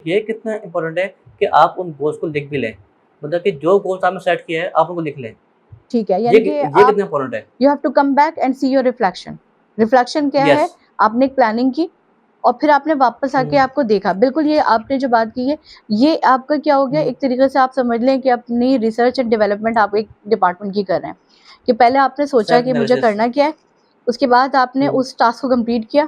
ये कितना इम्पोर्टेंट है कि आप उन गोल्स को लिख भी लें। मतलब कि जो गोल्स आपने सेट किए हैं, आप उनको लिख लें। ठीक है, ये यानी कि ये आप कितना इम्पोर्टेंट है। You have to come back and see your reflection. Reflection क्या यस। है? आपने एक प्लानिंग की और फिर आपने वापस आके हुँ, आपको देखा। बिल्कुल, ये आपने जो बात की है, ये आपका क्या हो गया, हुँ, एक तरीके से आप समझ लें कि अपनी रिसर्च एंड डेवलपमेंट आप एक डिपार्टमेंट की कर रहे हैं, कि पहले आपने सोचा सेल्फ कि मुझे एनालिसिस। करना क्या है, उसके बाद आपने हुँ, उस टास्क को कंप्लीट किया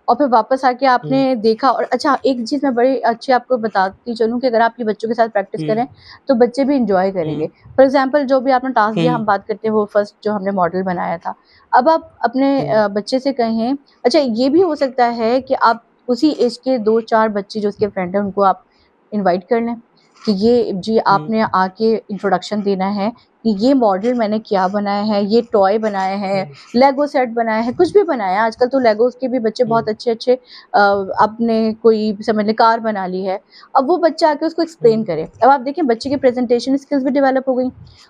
और फिर वापस आके हुँ, आपने देखा। और अच्छा, एक चीज़ मैं बड़ी अच्छी आपको बताती चलूँ कि अगर आप ये बच्चों के साथ प्रैक्टिस हुँ, करें, तो बच्चे भी एन्जॉय हुँ, करेंगे। फॉर एग्ज़ाम्पल, जो भी आपने टास्क दिया, हुँ, हम बात करते हैं वो फर्स्ट जो हमने मॉडल बनाया था। अब आप अपने हुँ, बच्चे से कहें, अच्छा ये भी हो सकता है कि आप उसी एज के 2-4 बच्चे जो उसके फ्रेंड हैं, उनको आप इनवाइट कर लें कि ये जी हुँ, आपने आके इंट्रोडक्शन देना है कि ये मॉडल मैंने क्या बनाया है, ये टॉय बनाए हैं, हुँ, लेगो सेट बनाया है, कुछ भी बनाया है। आजकल तो लेगोस के भी बच्चे हुँ, बहुत अच्छे-अच्छे आपने कोई समझ लें कार बना ली है। अब वो बच्चा आके उसको एक्सप्लेन हुँ, करे। अब आप देखिए बच्चे की प्रेज़ेंटेशन स्किल्स भी डेवलप हो गई।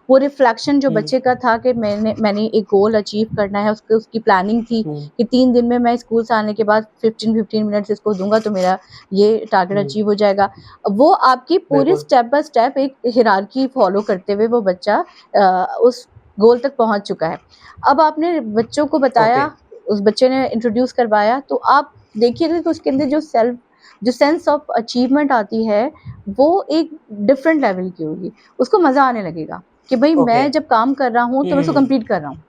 वो रिफ्लेक्शन जो हुँ, बच्चे का था कि मैंने एक गोल अचीव करना है, उसकी प्लानिंग थी हुँ, कि 3 दिन में मैं स्कूल से आने के बाद 15-15 मिनट्स इसको दूँगा तो मेरा ये टारगेट हुँ, अचीव हो जाएगा। वो आपकी पूरी बिल्कुल। स्टेप बाय स्टेप एक हियरार्की फ़ॉलो करते हुए वो बच्चा उस गोल तक पहुँच चुका है। अब आपने बच्चों को ओके, बताया, उस बच्चे ने इंट्रोड्यूस करवाया, तो आप देखिएगा कि उसके अंदर जो सेंस ऑफ अचीवमेंट आती है, वो एक डिफरेंट लेवल की होगी। उसको मज़ा आने लगेगा कि भई ओके। मैं जब काम कर रहा हूँ, तो हुँ, मैं हुँ, उसको हुँ। कंप्लीट कर रहा हूँ।